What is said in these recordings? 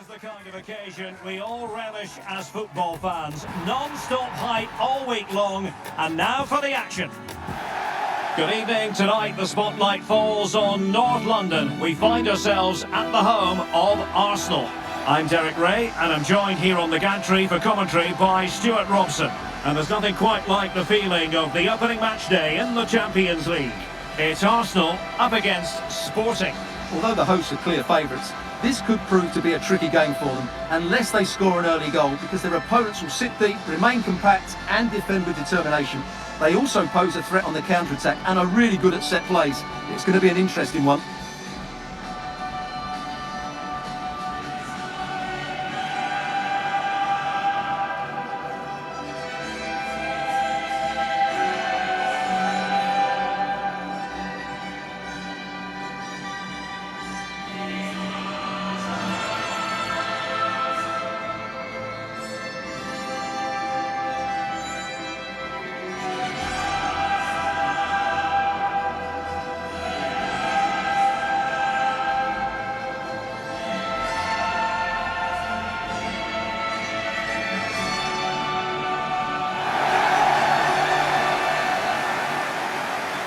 the kind of occasion we all relish as football fans. Non-stop hype all week long, and now for the action. Good evening. Tonight the spotlight falls on North London. We find ourselves at the home of Arsenal. I'm Derek Ray, and I'm joined here on the gantry for commentary by Stuart Robson. And there's nothing quite like the feeling of the opening match day in the Champions League. It's Arsenal up against Sporting. Although the hosts are clear favourites, this could prove to be a tricky game for them unless they score an early goal, because their opponents will sit deep, remain compact and defend with determination. They also pose a threat on the counter-attack and are really good at set plays. It's going to be an interesting one.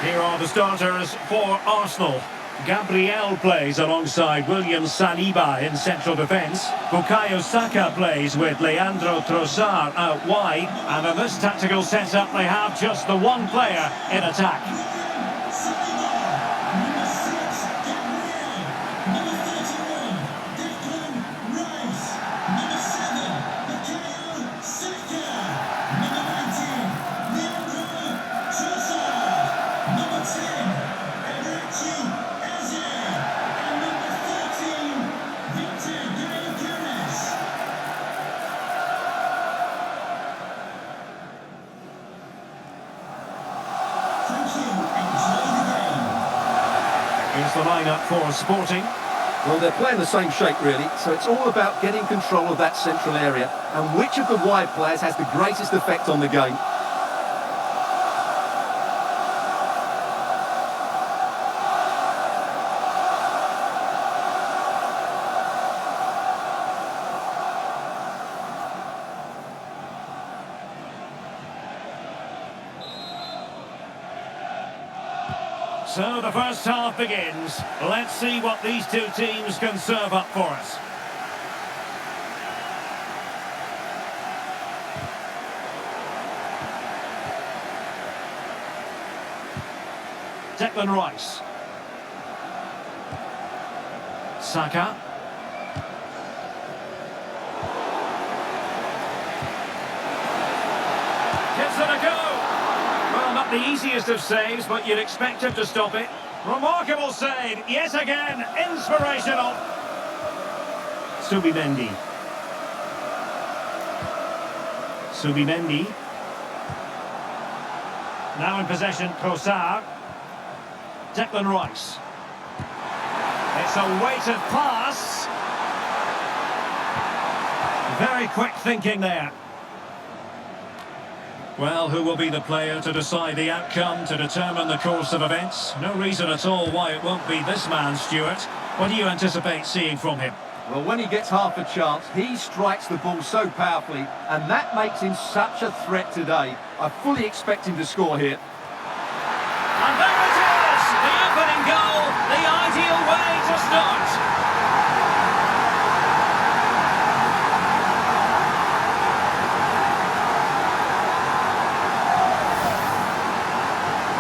Here are the starters for Arsenal. Gabriel plays alongside William Saliba in central defence. Bukayo Saka plays with Leandro Trossard out wide. And in this tactical setup, they have just the one player in attack. Here's the lineup for Sporting. Well, they're playing the same shape really, so it's all about getting control of that central area and which of the wide players has the greatest effect on the game. So the first half begins. Let's see what these two teams can serve up for us. Declan Rice. Saka. Gives it a go. Well, not the easiest of saves, but you'd expect him to stop it. Remarkable save, yet again, inspirational. Subimendi. Now in possession, Trossard. Declan Rice. It's a weighted pass. Very quick thinking there. Well, who will be the player to decide the outcome, to determine the course of events? No reason at all why it won't be this man, Stuart. What do you anticipate seeing from him? Well, when he gets half a chance, he strikes the ball so powerfully, and that makes him such a threat today. I fully expect him to score here. And there it is! The opening goal, the ideal way to start.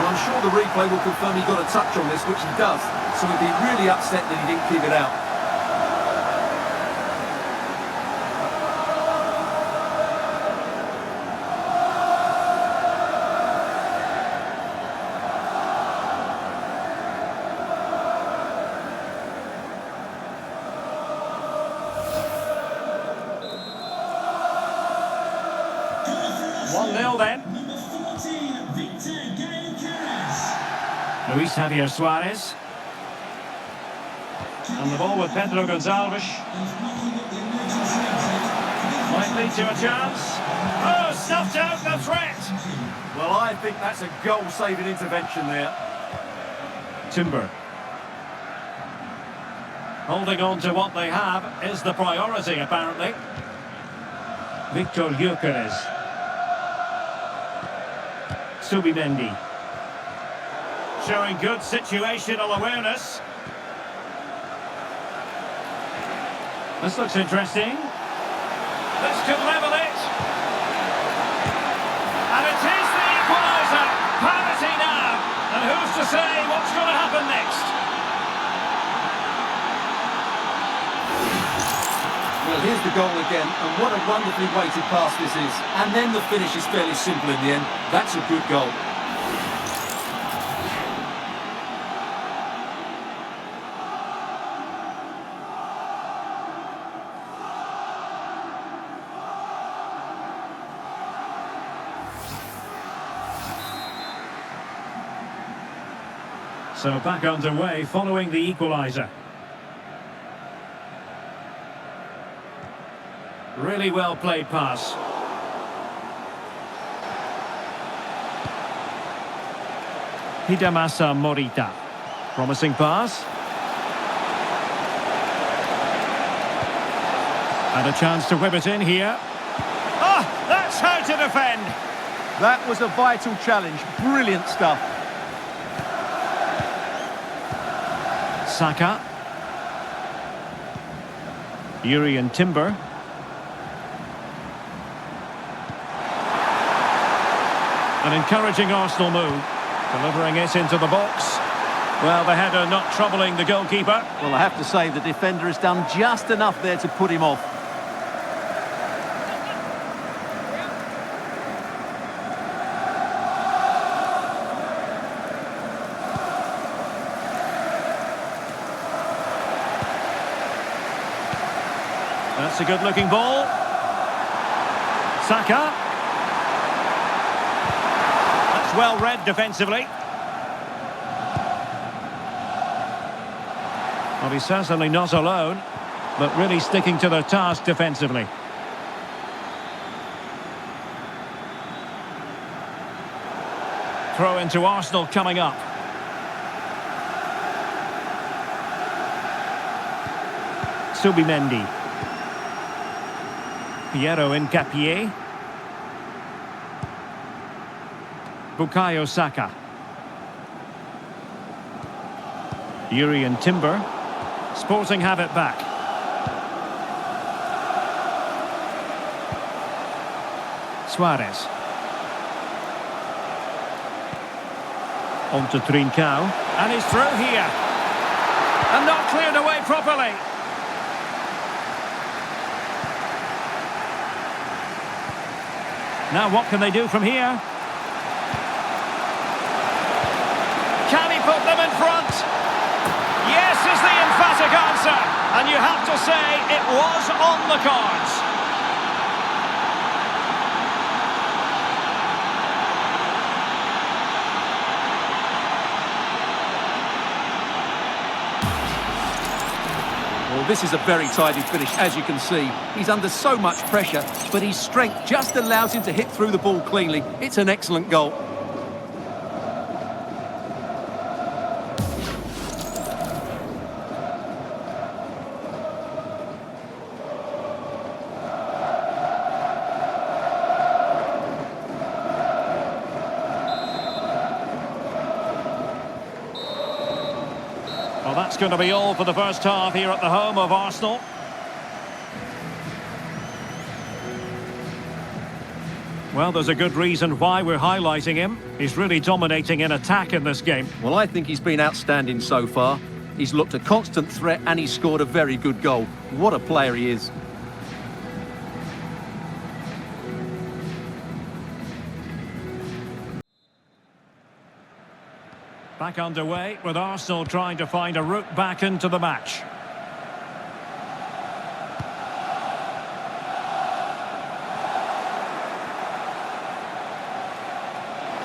I'm sure the replay will confirm he got a touch on this, which he does, so he'd be really upset that he didn't keep it out. Then. Luis Javier Suárez. And the ball with Pedro Gonçalves. Might lead to a chance. Oh, stuffed out the threat. Well, I think that's a goal-saving intervention there. Timber. Holding on to what they have is the priority, apparently. Viktor Gyökeres. Subimendi. Showing good situational awareness. This looks interesting. This could level it. And it is the equaliser. Parity now. And who's to say what's going to happen next? Well, here's the goal again, and what a wonderfully weighted pass this is. And then the finish is fairly simple in the end. That's a good goal. So back underway following the equaliser. Really well played pass. Hidemasa Morita. Promising pass. And a chance to whip it in here. Ah, that's how to defend. That was a vital challenge. Brilliant stuff. Saka. Yuri and Timber. An encouraging Arsenal move. Delivering it into the box. Well, the header not troubling the goalkeeper. Well, I have to say the defender has done just enough there to put him off. That's a good-looking ball. Saka. That's well read defensively. Well, he's certainly not alone, but really sticking to their task defensively. Throw into Arsenal coming up. Subimendi. Piero Incapié. Bukayo Saka. Yuri and Timber. Sporting have it back. Suárez. On to Trincão. And he's through here. And not cleared away properly. Now what can they do from here? Can he put them in front? Yes is the emphatic answer. And you have to say it was on the cards. Well, this is a very tidy finish, as you can see. He's under so much pressure, but his strength just allows him to hit through the ball cleanly. It's an excellent goal. Well, that's going to be all for the first half here at the home of Arsenal. Well, there's a good reason why we're highlighting him. He's really dominating in attack in this game. Well, I think he's been outstanding so far. He's looked a constant threat and he's scored a very good goal. What a player he is. Back underway with Arsenal trying to find a route back into the match.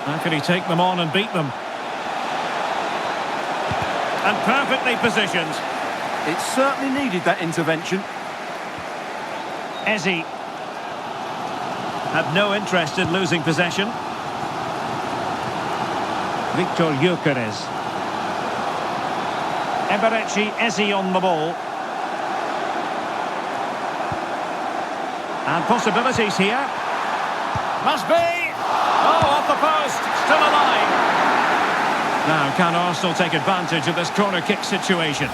How can he take them on and beat them? And perfectly positioned. It certainly needed that intervention. Eze had no interest in losing possession. Viktor Gyökeres. Eberechi Eze on the ball. And possibilities here. Must be! Oh, off the post! Still alive! Now, can Arsenal take advantage of this corner kick situation?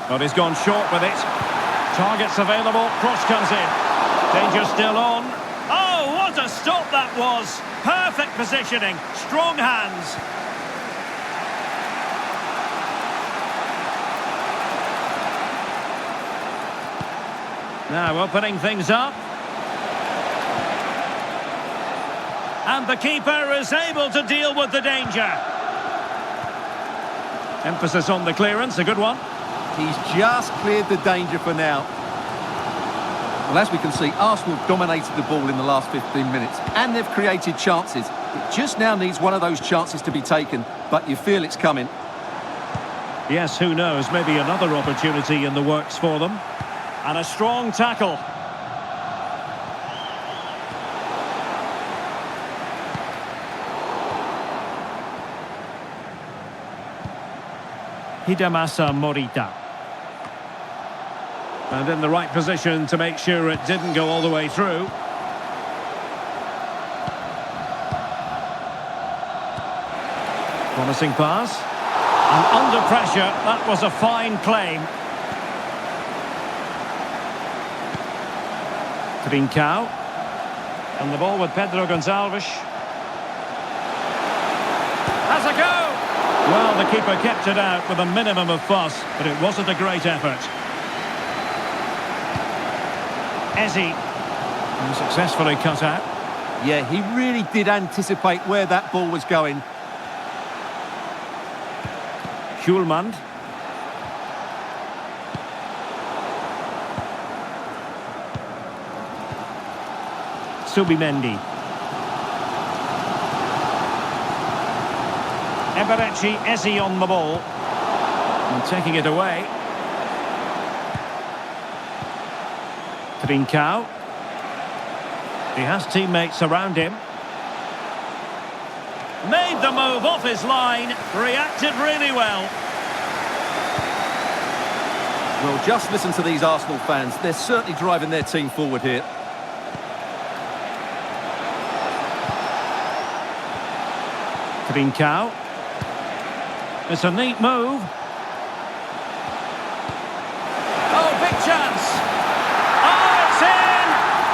But he's gone short with it. Targets available, cross comes in. Danger still on. Oh, what a stop that was! Perfect positioning, strong hands. Now opening things up. And the keeper is able to deal with the danger. Emphasis on the clearance, a good one. He's just cleared the danger for now. Well, as we can see, Arsenal dominated the ball in the last 15 minutes, and they've created chances. It just now needs one of those chances to be taken, but you feel it's coming. Yes, who knows, maybe another opportunity in the works for them. And a strong tackle. Hidemasa Morita. And in the right position to make sure it didn't go all the way through. Promising pass. And under pressure, that was a fine claim. Trincão. And the ball with Pedro Gonçalves. Has a go! Well, the keeper kept it out with a minimum of fuss, but it wasn't a great effort. Ezzy, successfully cut out. Yeah, he really did anticipate where that ball was going. Schulman. Subimendi. Eberechi, Ezzy on the ball. And taking it away. Trincão. He has teammates around him. Made the move off his line. Reacted really well. Well, just listen to these Arsenal fans. They're certainly driving their team forward here. Trincão. It's a neat move. Oh, big chance. Oh, it's in!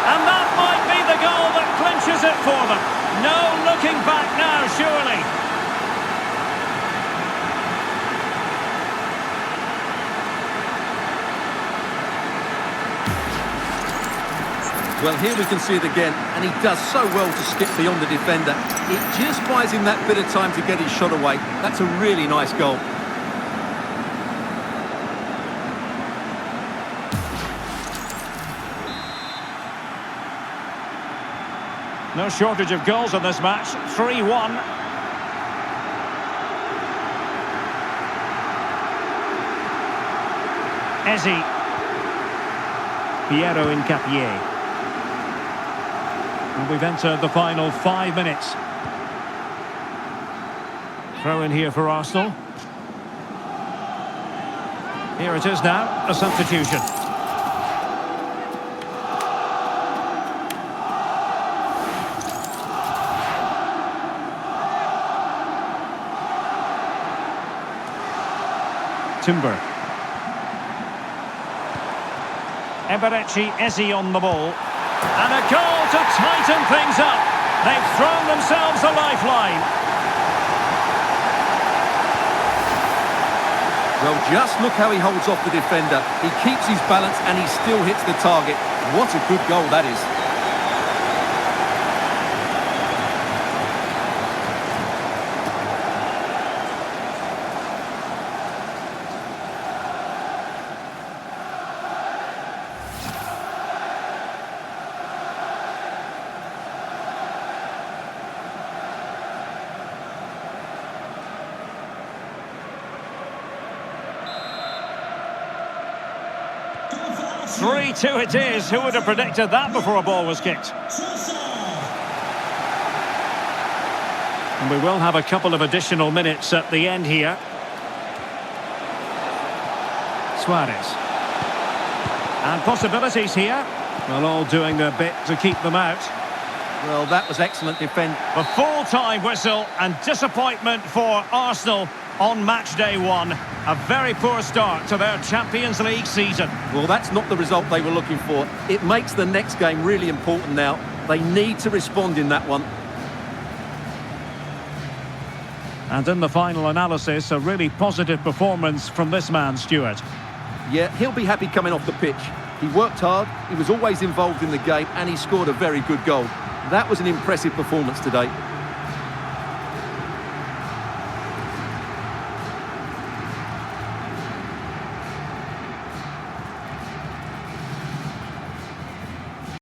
And that might be the goal that clinches it for them. No looking back now, surely. Well, here we can see it again, and he does so well to skip beyond the defender. It just buys him that bit of time to get his shot away. That's a really nice goal. No shortage of goals in this match. 3-1. Ezzy. Piero Incapié. And we've entered the final 5 minutes. Throw in here for Arsenal. Here it is now, a substitution. Timber. Eberechi, Ezzy on the ball. And a goal to tighten things up. They've thrown themselves a lifeline. Well, just look how he holds off the defender. He keeps his balance and he still hits the target. What a good goal that is. 3-2 it is. Who would have predicted that before a ball was kicked? And we will have a couple of additional minutes at the end here. Suárez. And possibilities here. Well, all doing their bit to keep them out. Well, that was excellent defend. A full-time whistle and disappointment for Arsenal on match day one. A very poor start to their Champions League season. Well, that's not the result they were looking for. It makes the next game really important now. They need to respond in that one. And in the final analysis, a really positive performance from this man, Stuart. Yeah, he'll be happy coming off the pitch. He worked hard, he was always involved in the game, and he scored a very good goal. That was an impressive performance today.